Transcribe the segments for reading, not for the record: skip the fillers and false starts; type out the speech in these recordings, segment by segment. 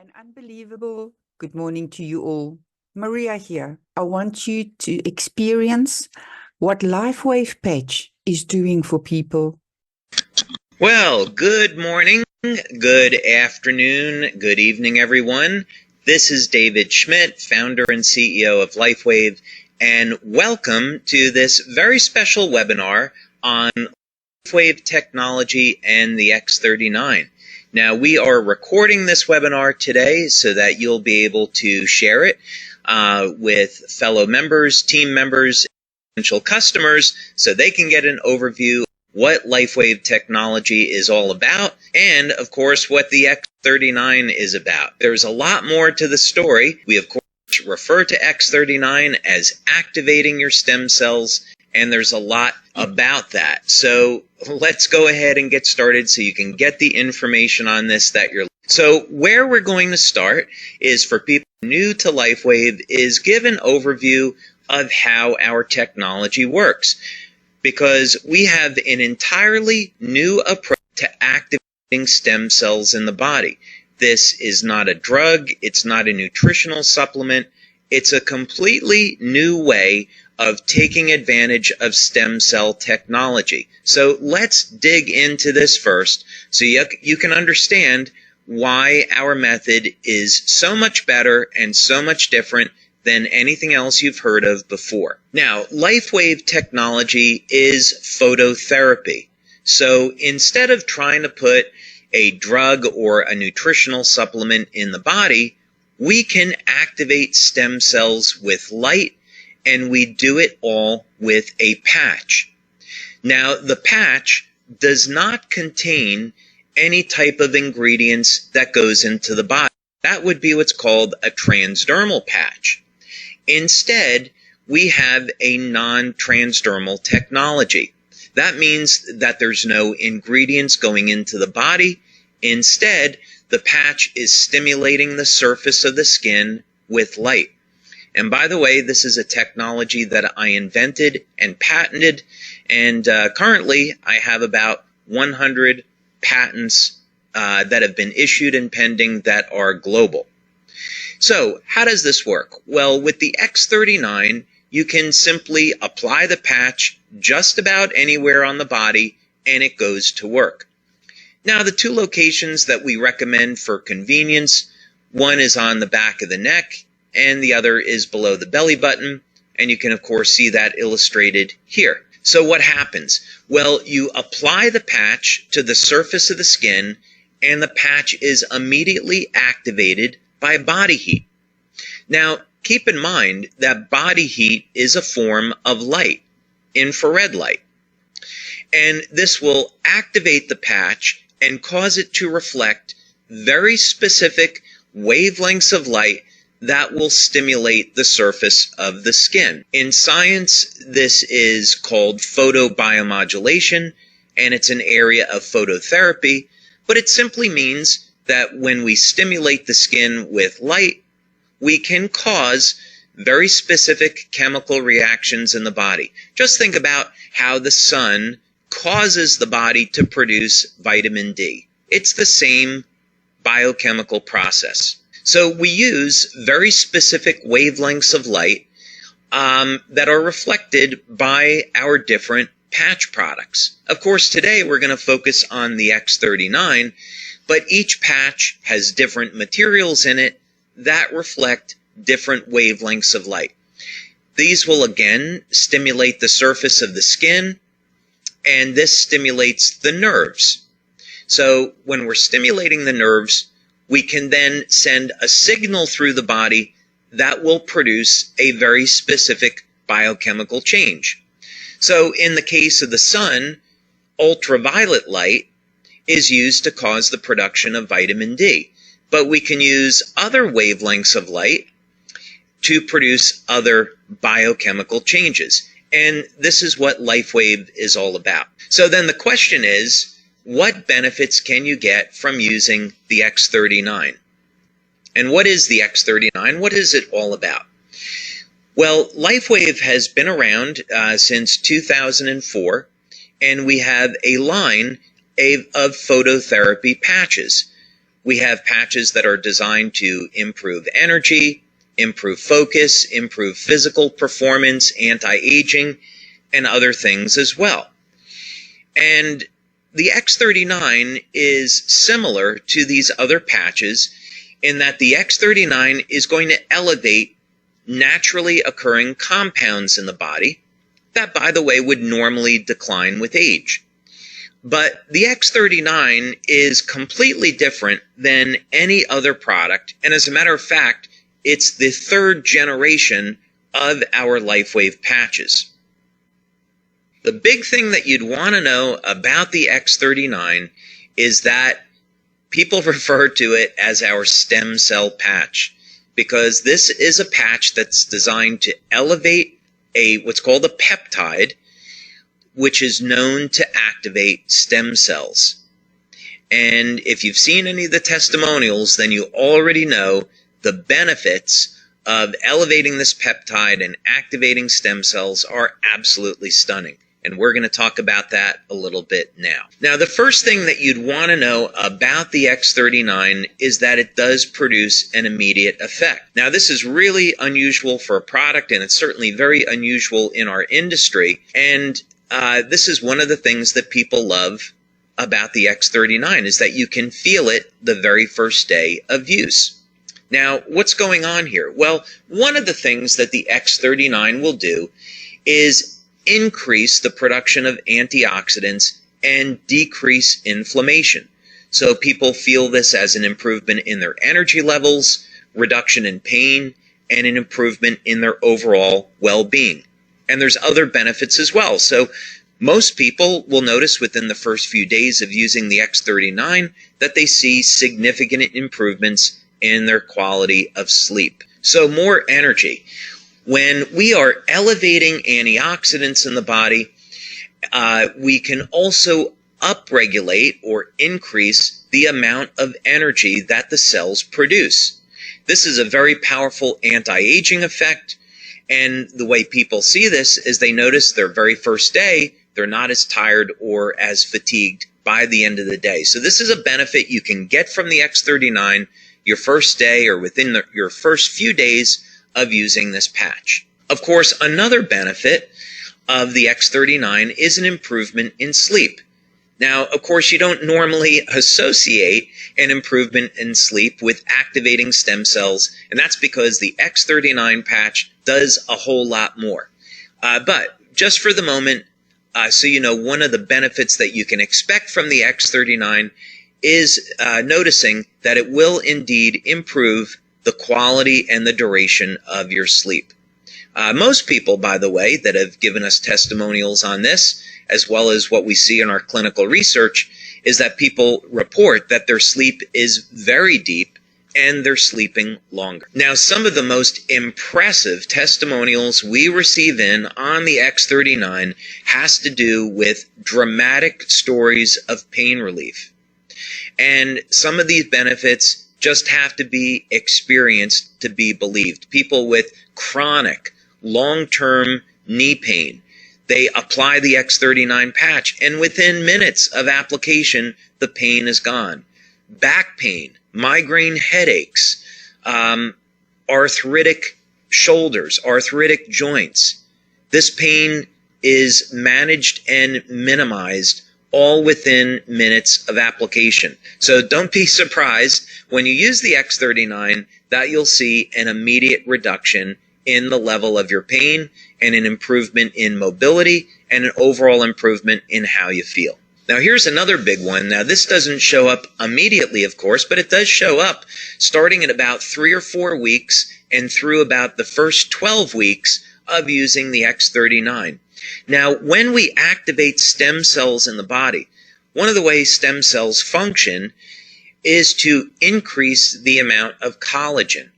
An unbelievable good morning to you all. Maria here. I want you to experience what LifeWave patch is doing for people. Well, good morning, good afternoon, good evening, everyone. This is David Schmidt, founder and CEO of LifeWave, and welcome to this very special webinar on LifeWave technology and the X39. Now, we are recording this webinar today so that you'll be able to share it with fellow members, team members, potential customers, so they can get an overview what LifeWave technology is all about, and of course what the X39 is about. There's a lot more to the story. We of course refer to X39 as activating your stem cells, and there's a lot about that. So let's go ahead and get started so you can get the information on this that you're. So where we're going to start is for people new to LifeWave is give an overview of how our technology works, because we have an entirely new approach to activating stem cells in the body. This is not a drug, it's not a nutritional supplement, it's a completely new way of taking advantage of stem cell technology. So let's dig into this first so you can understand why our method is so much better and so much different than anything else you've heard of before. Now, LifeWave technology is phototherapy. So instead of trying to put a drug or a nutritional supplement in the body, we can activate stem cells with light, and we do it all with a patch. Now, the patch does not contain any type of ingredients that goes into the body. That would be what's called a transdermal patch. Instead, we have a non-transdermal technology. That means that there's no ingredients going into the body. Instead, the patch is stimulating the surface of the skin with light. And by the way, this is a technology that I invented and patented, and currently I have about 100 patents that have been issued and pending that are global. So, how does this work? Well, with the X39, you can simply apply the patch just about anywhere on the body, and it goes to work. Now, the two locations that we recommend for convenience, one is on the back of the neck, and the other is below the belly button, and you can, of course, see that illustrated here. So what happens? Well, you apply the patch to the surface of the skin, and the patch is immediately activated by body heat. Now, keep in mind that body heat is a form of light, infrared light. And this will activate the patch and cause it to reflect very specific wavelengths of light that will stimulate the surface of the skin. In science, this is called photobiomodulation, and it's an area of phototherapy, but it simply means that when we stimulate the skin with light, we can cause very specific chemical reactions in the body. Just think about how the sun causes the body to produce vitamin D. It's the same biochemical process. So we use very specific wavelengths of light that are reflected by our different patch products. Of course, today we're going to focus on the X39, but each patch has different materials in it that reflect different wavelengths of light. These will again stimulate the surface of the skin, and this stimulates the nerves. So when we're stimulating the nerves, we can then send a signal through the body that will produce a very specific biochemical change. So in the case of the sun, ultraviolet light is used to cause the production of vitamin D. But we can use other wavelengths of light to produce other biochemical changes. And this is what LifeWave is all about. So then the question is, what benefits can you get from using the X39? And what is the X39? What is it all about? Well, LifeWave has been around since 2004, and we have a line of phototherapy patches. We have patches that are designed to improve energy, improve focus, improve physical performance, anti-aging, and other things as well. And the X39 is similar to these other patches in that the X39 is going to elevate naturally occurring compounds in the body that, by the way, would normally decline with age. But the X39 is completely different than any other product, and as a matter of fact, it's the third generation of our LifeWave patches. The big thing that you'd want to know about the X39 is that people refer to it as our stem cell patch, because this is a patch that's designed to elevate what's called a peptide, which is known to activate stem cells. And if you've seen any of the testimonials, then you already know the benefits of elevating this peptide and activating stem cells are absolutely stunning. And we're going to talk about that a little bit now. Now, the first thing that you'd want to know about the X39 is that it does produce an immediate effect. Now, this is really unusual for a product, and it's certainly very unusual in our industry. And this is one of the things that people love about the X39 is that you can feel it the very first day of use. Now, what's going on here? Well, one of the things that the X39 will do is increase the production of antioxidants and decrease inflammation. So people feel this as an improvement in their energy levels, reduction in pain, and an improvement in their overall well-being. And there's other benefits as well. So most people will notice within the first few days of using the X39 that they see significant improvements in their quality of sleep. So more energy. When we are elevating antioxidants in the body, we can also upregulate or increase the amount of energy that the cells produce. This is a very powerful anti-aging effect, and the way people see this is they notice their very first day, they're not as tired or as fatigued by the end of the day. So this is a benefit you can get from the X39 your first day or within your first few days of using this patch. Of course, another benefit of the X39 is an improvement in sleep. Now, of course, you don't normally associate an improvement in sleep with activating stem cells, and that's because the X39 patch does a whole lot more. But just for the moment, so you know, one of the benefits that you can expect from the X39 is noticing that it will indeed improve the quality and the duration of your sleep. Most people, by the way, that have given us testimonials on this, as well as what we see in our clinical research, is that people report that their sleep is very deep and they're sleeping longer. Now, some of the most impressive testimonials we receive in on the X39 has to do with dramatic stories of pain relief. And some of these benefits just have to be experienced to be believed. People with chronic, long-term knee pain, they apply the X39 patch, and within minutes of application, the pain is gone. Back pain, migraine headaches, arthritic shoulders, arthritic joints. This pain is managed and minimized all within minutes of application. So don't be surprised when you use the X39 that you'll see an immediate reduction in the level of your pain and an improvement in mobility and an overall improvement in how you feel. Now, here's another big one. Now, this doesn't show up immediately, of course, but it does show up starting at about 3 or 4 weeks and through about the first 12 weeks of using the X39. Now, when we activate stem cells in the body, one of the ways stem cells function is to increase the amount of collagen.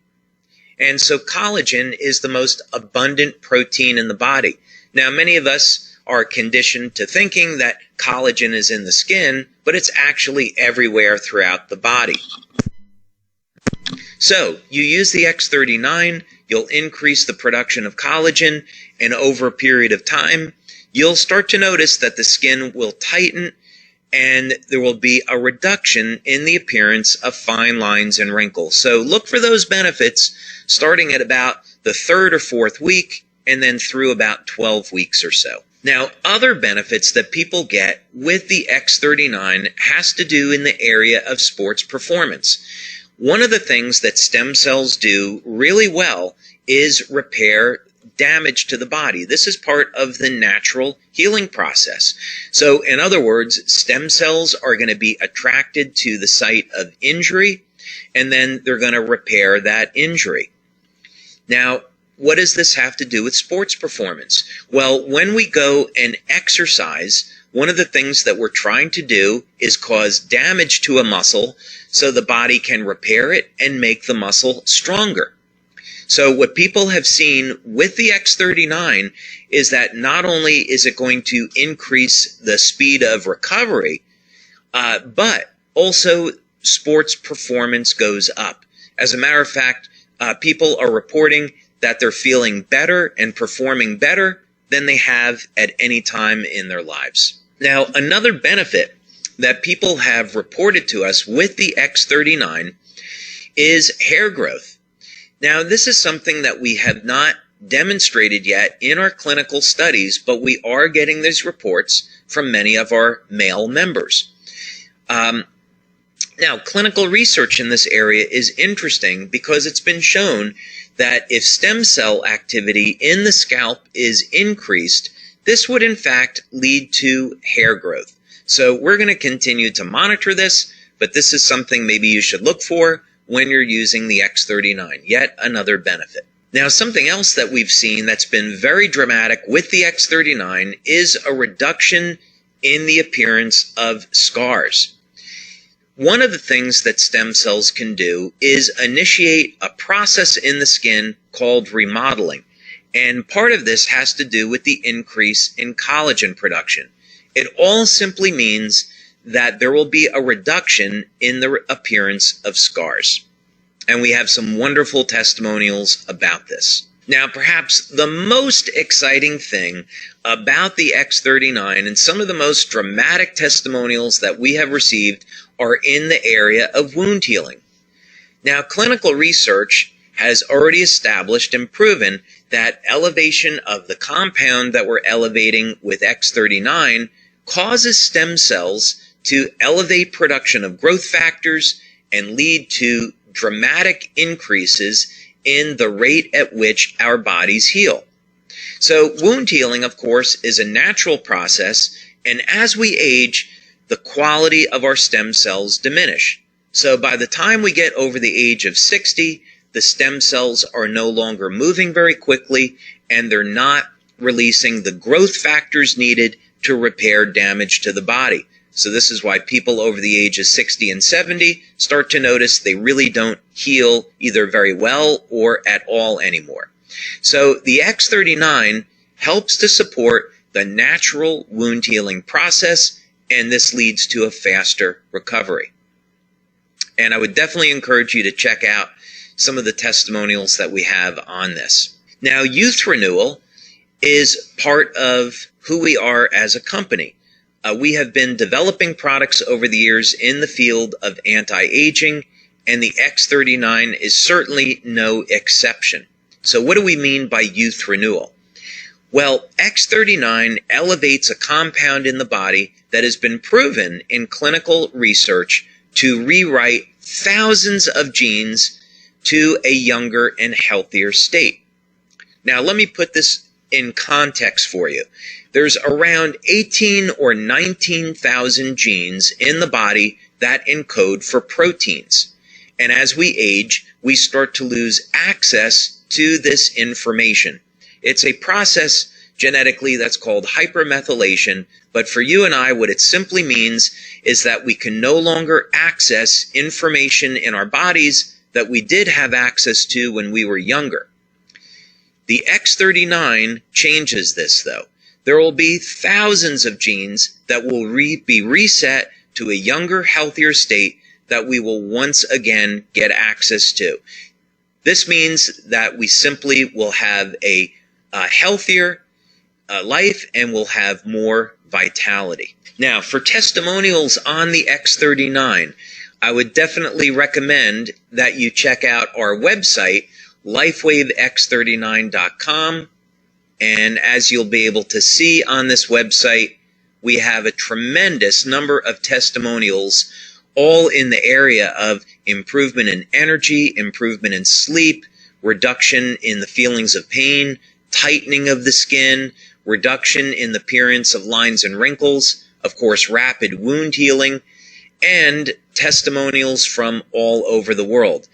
And so collagen is the most abundant protein in the body. Now, many of us are conditioned to thinking that collagen is in the skin, but it's actually everywhere throughout the body. So, you use the X39, you'll increase the production of collagen, and over a period of time, you'll start to notice that the skin will tighten and there will be a reduction in the appearance of fine lines and wrinkles. So look for those benefits starting at about the 3rd or 4th week and then through about 12 weeks or so. Now, other benefits that people get with the X39 has to do in the area of sports performance. One of the things that stem cells do really well is repair damage to the body. This is part of the natural healing process. So, in other words, stem cells are going to be attracted to the site of injury, and then they're going to repair that injury. Now, what does this have to do with sports performance? Well, when we go and exercise, one of the things that we're trying to do is cause damage to a muscle so the body can repair it and make the muscle stronger. So what people have seen with the X39 is that not only is it going to increase the speed of recovery, but also sports performance goes up. As a matter of fact, people are reporting that they're feeling better and performing better than they have at any time in their lives. Now, another benefit that people have reported to us with the X39 is hair growth. Now, this is something that we have not demonstrated yet in our clinical studies, but we are getting these reports from many of our male members. Now, clinical research in this area is interesting because it's been shown that if stem cell activity in the scalp is increased, this would in fact lead to hair growth. So we're going to continue to monitor this, but this is something maybe you should look for when you're using the X39, yet another benefit. Now, something else that we've seen that's been very dramatic with the X39 is a reduction in the appearance of scars. One of the things that stem cells can do is initiate a process in the skin called remodeling. And part of this has to do with the increase in collagen production. It all simply means that there will be a reduction in the appearance of scars. And we have some wonderful testimonials about this. Now, perhaps the most exciting thing about the X39 and some of the most dramatic testimonials that we have received are in the area of wound healing. Now, clinical research has already established and proven that elevation of the compound that we're elevating with X39 causes stem cells to elevate production of growth factors and lead to dramatic increases in the rate at which our bodies heal. So wound healing, of course, is a natural process, and as we age, the quality of our stem cells diminish. So by the time we get over the age of 60, the stem cells are no longer moving very quickly, and they're not releasing the growth factors needed to repair damage to the body. So this is why people over the age of 60 and 70 start to notice they really don't heal either very well or at all anymore. So the X39 helps to support the natural wound healing process, and this leads to a faster recovery. And I would definitely encourage you to check out some of the testimonials that we have on this. Now, youth renewal is part of who we are as a company. We have been developing products over the years in the field of anti-aging, and the X39 is certainly no exception. So what do we mean by youth renewal? Well, X39 elevates a compound in the body that has been proven in clinical research to rewrite thousands of genes to a younger and healthier state. Now, let me put this in context for you. There's around 18 or 19,000 genes in the body that encode for proteins. And as we age, we start to lose access to this information. It's a process genetically that's called hypermethylation, but for you and I, what it simply means is that we can no longer access information in our bodies that we did have access to when we were younger. The X39 changes this, though. There will be thousands of genes that will be reset to a younger, healthier state that we will once again get access to. This means that we simply will have a healthier life and will have more vitality. Now, for testimonials on the X39, I would definitely recommend that you check out our website, LifeWaveX39.com. And as you'll be able to see on this website, we have a tremendous number of testimonials, all in the area of improvement in energy, improvement in sleep, reduction in the feelings of pain, tightening of the skin, reduction in the appearance of lines and wrinkles, of course, rapid wound healing, and testimonials from all over the world.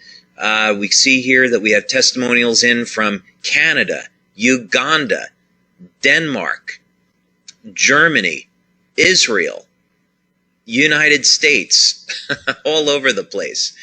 We see here that we have testimonials in from Canada, Uganda, Denmark, Germany, Israel, United States, all over the place.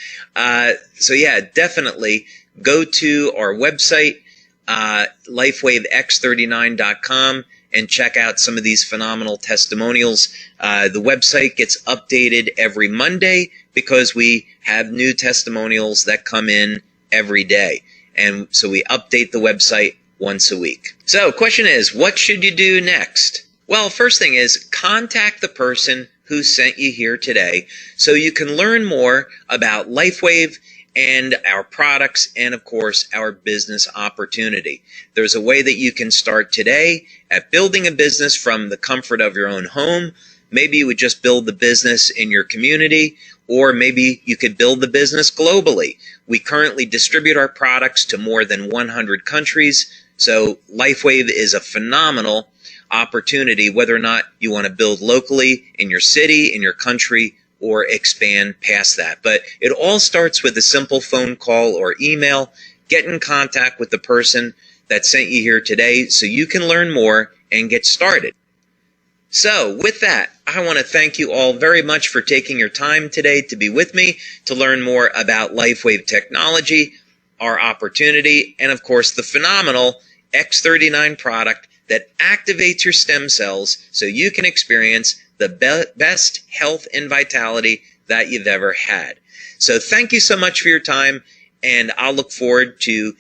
So yeah, definitely go to our website, LifeWaveX39.com, and check out some of these phenomenal testimonials. The website gets updated every Monday because we have new testimonials that come in every day. And so we update the website once a week. So question is, what should you do next? Well, first thing is contact the person who sent you here today so you can learn more about LifeWave and our products and, of course, our business opportunity. There's a way that you can start today at building a business from the comfort of your own home. Maybe you would just build the business in your community, or maybe you could build the business globally. We currently distribute our products to more than 100 countries, so LifeWave is a phenomenal opportunity, whether or not you want to build locally in your city, in your country, or expand past that. But it all starts with a simple phone call or email. Get in contact with the person that sent you here today so you can learn more and get started. So with that, I want to thank you all very much for taking your time today to be with me to learn more about LifeWave technology, our opportunity, and of course the phenomenal X39 product that activates your stem cells so you can experience the best health and vitality that you've ever had. So thank you so much for your time, and I'll look forward to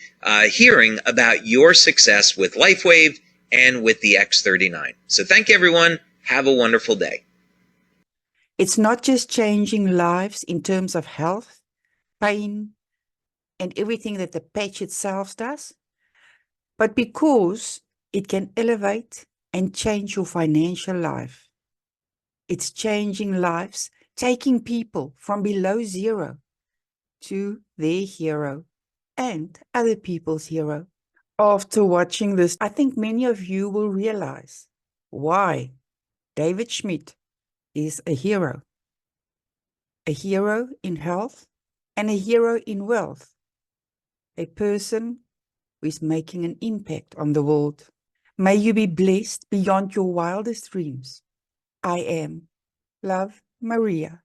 hearing about your success with LifeWave and with the X39. So thank you, everyone. Have a wonderful day. It's not just changing lives in terms of health, pain, and everything that the patch itself does, but because it can elevate and change your financial life. It's changing lives, taking people from below zero to their hero and other people's hero. After watching this, I think many of you will realize why David Schmidt is a hero in health and a hero in wealth, a person who is making an impact on the world. May you be blessed beyond your wildest dreams. I am Love, Maria.